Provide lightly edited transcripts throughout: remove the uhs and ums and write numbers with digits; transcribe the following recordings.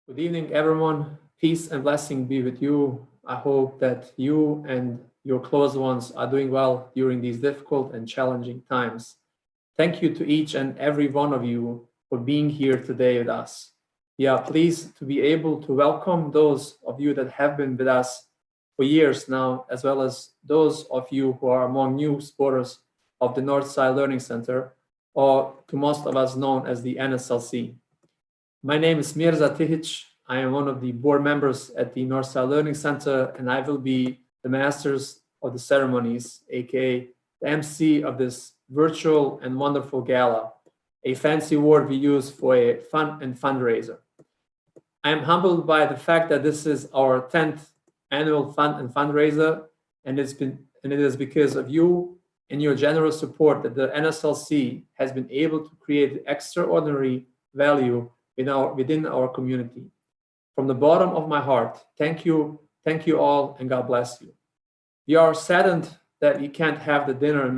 Good evening, everyone. Peace and blessing be with you. I hope that you and your close ones are doing well during these difficult and challenging times. Thank you to each and every one of you for being here today with us. We are pleased to be able to welcome those of you that have been with us for years now, as well as those of you who are among new supporters of the Northside Learning Center, or to most of us known as the NSLC. My name is Mirza Tihic. I am one of the board members at the Northside Learning Center, and I will be the masters of the ceremonies, aka the MC of this virtual and wonderful gala, a fancy word we use for a fun and fundraiser. I am humbled by the fact that this is our 10th annual fun and fundraiser, and it is because of you and your generous support that the NSLC has been able to create extraordinary value within our community. From the bottom of my heart, thank you all, and God bless you. We are saddened that we can't have the dinner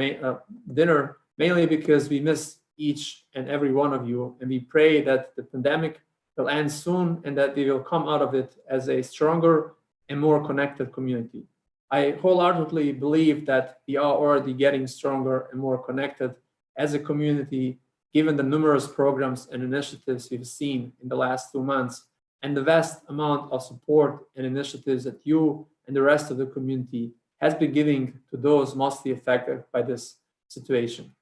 mainly because we miss each and every one of you, and we pray that the pandemic will end soon and that we will come out of it as a stronger and more connected community. I wholeheartedly believe that we are already getting stronger and more connected as a community, given the numerous programs and initiatives we've seen in the last 2 months and the vast amount of support and initiatives that you and the rest of the community has been giving to those mostly affected by this situation.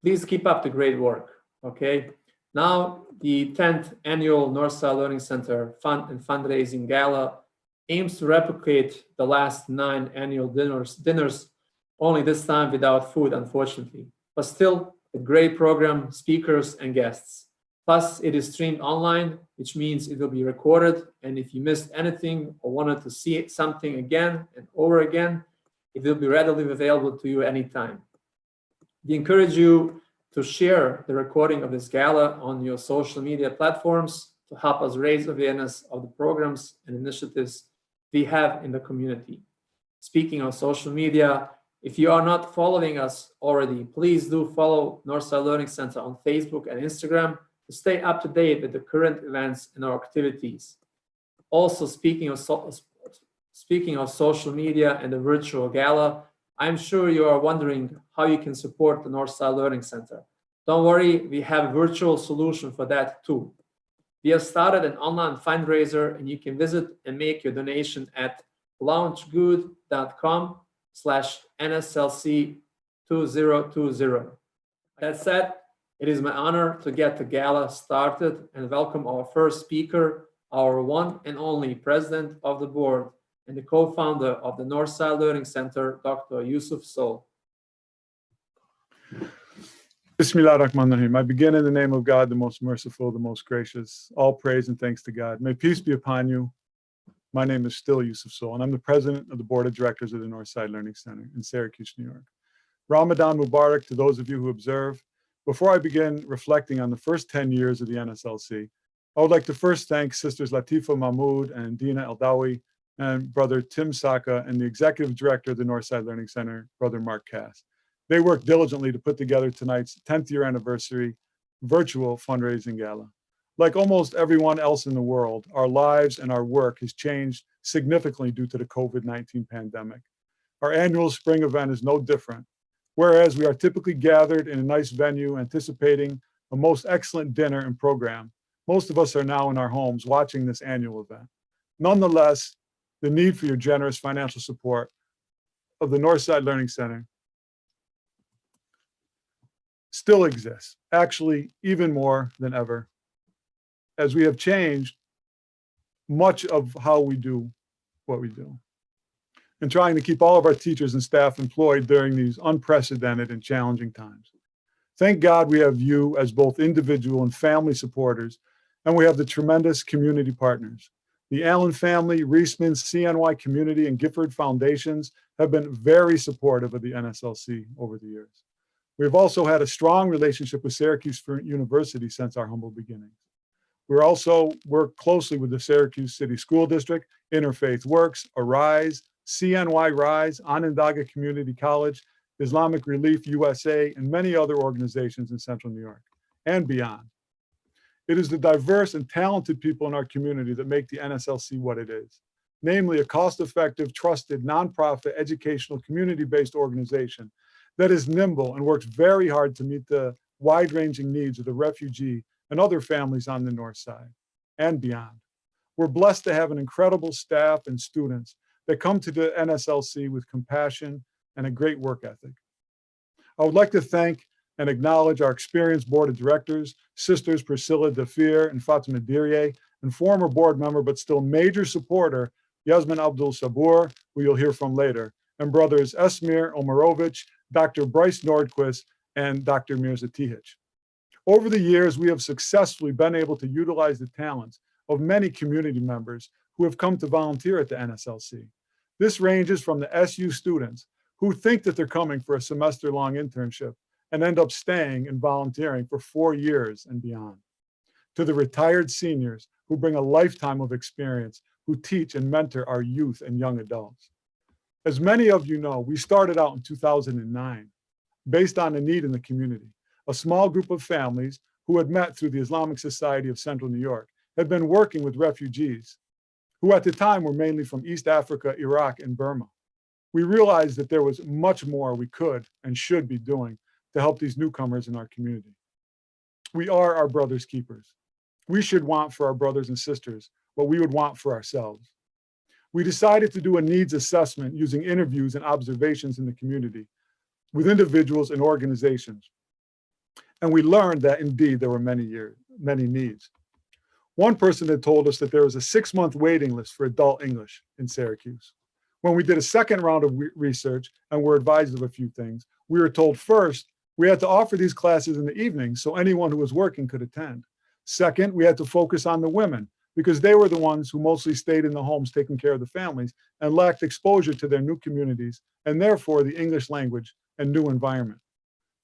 Please keep up the great work, okay? Now, the 10th annual Northside Learning Center Fun and Fundraising Gala aims to replicate the last 9 annual dinners, only this time without food, unfortunately, but still a great program, speakers, and guests. Plus, it is streamed online, which means it will be recorded, and if you missed anything or wanted to see something again and over again, it will be readily available to you anytime. We encourage you to share the recording of this gala on your social media platforms to help us raise awareness of the programs and initiatives we have in the community. Speaking of social media, if you are not following us already, please do follow Northside Learning Center on Facebook and Instagram to stay up to date with the current events and our activities. Also, speaking of social media and the virtual gala, I'm sure you are wondering how you can support the Northside Learning Center. Don't worry, we have a virtual solution for that too. We have started an online fundraiser, and you can visit and make your donation at launchgood.com/NSLC2020. That said, it is my honor to get the gala started and welcome our first speaker, our one and only president of the board and the co-founder of the Northside Learning Center, Dr. Yusuf Soule. Bismillah ar-Rahman ar-Rahim. I begin in the name of God, the most merciful, the most gracious. All praise and thanks to God. May peace be upon you. My name is still Yusuf Soule, and I'm the president of the board of directors of the Northside Learning Center in Syracuse, New York. Ramadan Mubarak to those of you who observe. Before I begin reflecting on the first 10 years of the NSLC, I would like to first thank Sisters Latifa Mahmood and Dina Eldawi and Brother Tim Saka and the executive director of the Northside Learning Center, Brother Mark Cass. They worked diligently to put together tonight's 10th year anniversary virtual fundraising gala. Like almost everyone else in the world, our lives and our work has changed significantly due to the COVID-19 pandemic. Our annual spring event is no different. Whereas we are typically gathered in a nice venue anticipating a most excellent dinner and program, most of us are now in our homes watching this annual event. Nonetheless, the need for your generous financial support of the Northside Learning Center still exists, actually even more than ever, as we have changed much of how we do what we do, and trying to keep all of our teachers and staff employed during these unprecedented and challenging times. Thank God we have you as both individual and family supporters, and we have the tremendous community partners. The Allen family, Reisman, CNY community, and Gifford foundations have been very supportive of the NSLC over the years. We've also had a strong relationship with Syracuse University since our humble beginnings. We also work closely with the Syracuse City School District, Interfaith Works, Arise, CNY Rise, Onondaga Community College, Islamic Relief USA, and many other organizations in Central New York and beyond. It is the diverse and talented people in our community that make the NSLC what it is, namely a cost-effective, trusted, nonprofit, educational, community-based organization that is nimble and works very hard to meet the wide-ranging needs of the refugee and other families on the North Side and beyond. We're blessed to have an incredible staff and students that come to the NSLC with compassion and a great work ethic. I would like to thank and acknowledge our experienced board of directors, sisters Priscilla Dafir and Fatima Dirye, and former board member but still major supporter Yasmin Abdul Sabur, who you'll hear from later, and brothers Esmir Omarovich, Dr. Bryce Nordquist, and Dr. Mirza Tihic. Over the years, we have successfully been able to utilize the talents of many community members who have come to volunteer at the NSLC. This ranges from the SU students who think that they're coming for a semester-long internship and end up staying and volunteering for 4 years and beyond, to the retired seniors who bring a lifetime of experience, who teach and mentor our youth and young adults. As many of you know, we started out in 2009 based on a need in the community. A small group of families who had met through the Islamic Society of Central New York had been working with refugees who at the time were mainly from East Africa, Iraq, and Burma. We realized that there was much more we could and should be doing to help these newcomers in our community. We are our brother's keepers. We should want for our brothers and sisters what we would want for ourselves. We decided to do a needs assessment using interviews and observations in the community with individuals and organizations. And we learned that indeed there were many needs. One person had told us that there was a 6-month waiting list for adult English in Syracuse. When we did a second round of research and were advised of a few things, we were told first, we had to offer these classes in the evening so anyone who was working could attend. Second, we had to focus on the women because they were the ones who mostly stayed in the homes taking care of the families and lacked exposure to their new communities and therefore the English language and new environment.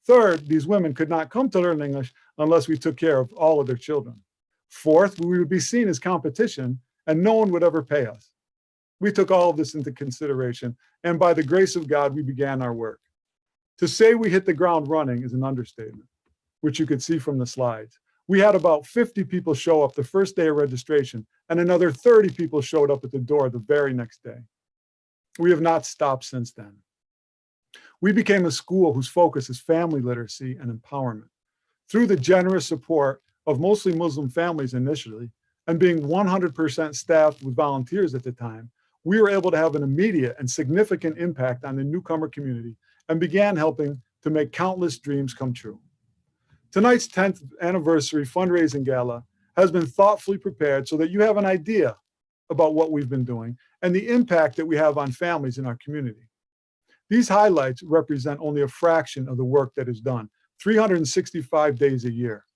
Third, these women could not come to learn English unless we took care of all of their children. Fourth, we would be seen as competition and no one would ever pay us. We took all of this into consideration and by the grace of God, we began our work. To say we hit the ground running is an understatement, which you could see from the slides. We had about 50 people show up the first day of registration and another 30 people showed up at the door the very next day. We have not stopped since then. We became a school whose focus is family literacy and empowerment. Through the generous support of mostly Muslim families initially, and being 100% staffed with volunteers at the time, we were able to have an immediate and significant impact on the newcomer community and began helping to make countless dreams come true. Tonight's 10th anniversary fundraising gala has been thoughtfully prepared so that you have an idea about what we've been doing and the impact that we have on families in our community. These highlights represent only a fraction of the work that is done, 365 days a year.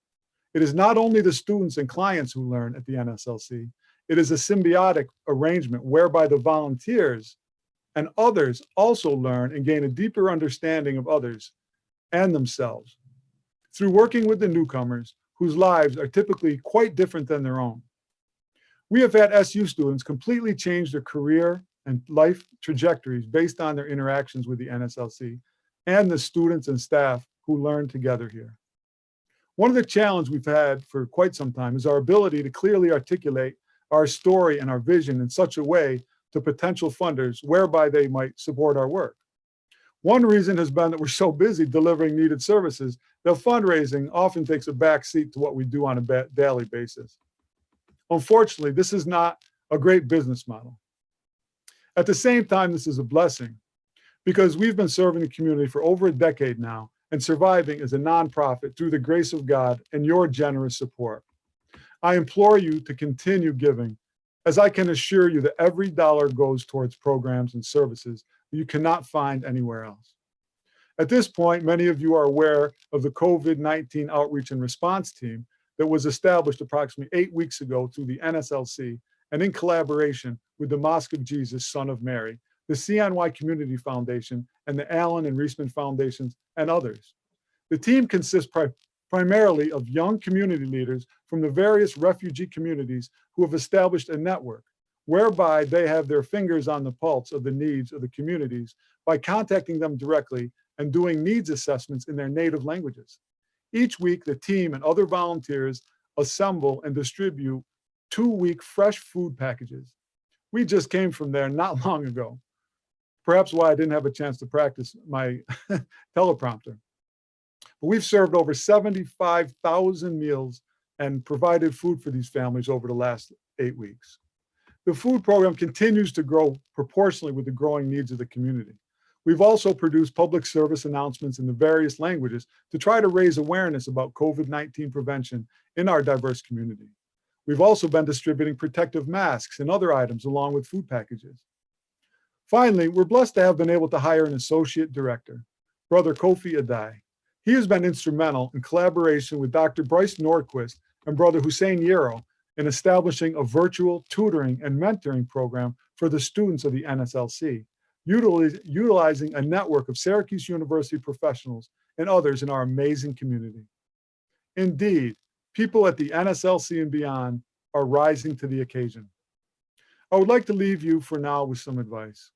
It is not only the students and clients who learn at the NSLC, it is a symbiotic arrangement whereby the volunteers and others also learn and gain a deeper understanding of others and themselves through working with the newcomers whose lives are typically quite different than their own. We have had SU students completely change their career and life trajectories based on their interactions with the NSLC and the students and staff who learn together here. One of the challenges we've had for quite some time is our ability to clearly articulate our story and our vision in such a way to potential funders whereby they might support our work. One reason has been that we're so busy delivering needed services that fundraising often takes a back seat to what we do on a daily basis. Unfortunately, this is not a great business model. At the same time, this is a blessing because we've been serving the community for over a decade now and surviving as a nonprofit through the grace of God and your generous support. I implore you to continue giving, as I can assure you that every dollar goes towards programs and services that you cannot find anywhere else. At this point, many of you are aware of the COVID-19 outreach and response team that was established approximately 8 weeks ago through the NSLC and in collaboration with the Mosque of Jesus, Son of Mary, the CNY Community Foundation, and the Allen and Reisman Foundations, and others. The team consists primarily of young community leaders from the various refugee communities who have established a network whereby they have their fingers on the pulse of the needs of the communities by contacting them directly and doing needs assessments in their native languages. Each week, the team and other volunteers assemble, and distribute 2-week fresh food packages. We just came from there not long ago. Perhaps why I didn't have a chance to practice my teleprompter. But we've served over 75,000 meals and provided food for these families over the last 8 weeks. The food program continues to grow proportionally with the growing needs of the community. We've also produced public service announcements in the various languages to try to raise awareness about COVID-19 prevention in our diverse community. We've also been distributing protective masks and other items along with food packages. Finally, we're blessed to have been able to hire an associate director, Brother Kofi Adai. He has been instrumental in collaboration with Dr. Bryce Nordquist and Brother Hussein Yero in establishing a virtual tutoring and mentoring program for the students of the NSLC, utilizing a network of Syracuse University professionals and others in our amazing community. Indeed, people at the NSLC and beyond are rising to the occasion. I would like to leave you for now with some advice.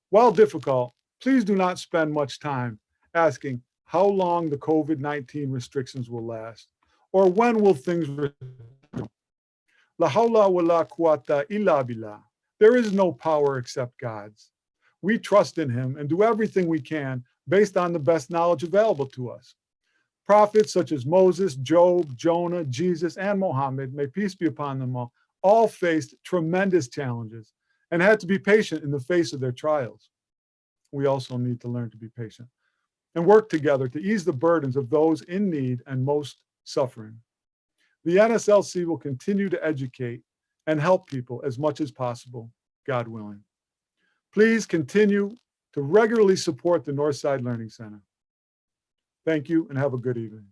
While difficult, please do not spend much time asking how long the COVID-19 restrictions will last, or when will things return. La hawla wa la quwwata illa billah. There is no power except God's. We trust in him and do everything we can based on the best knowledge available to us. Prophets such as Moses, Job, Jonah, Jesus, and Muhammad, may peace be upon them all faced tremendous challenges and had to be patient in the face of their trials. We also need to learn to be patient and work together to ease the burdens of those in need and most suffering. The NSLC will continue to educate and help people as much as possible, God willing. Please continue to regularly support the Northside Learning Center. Thank you and have a good evening.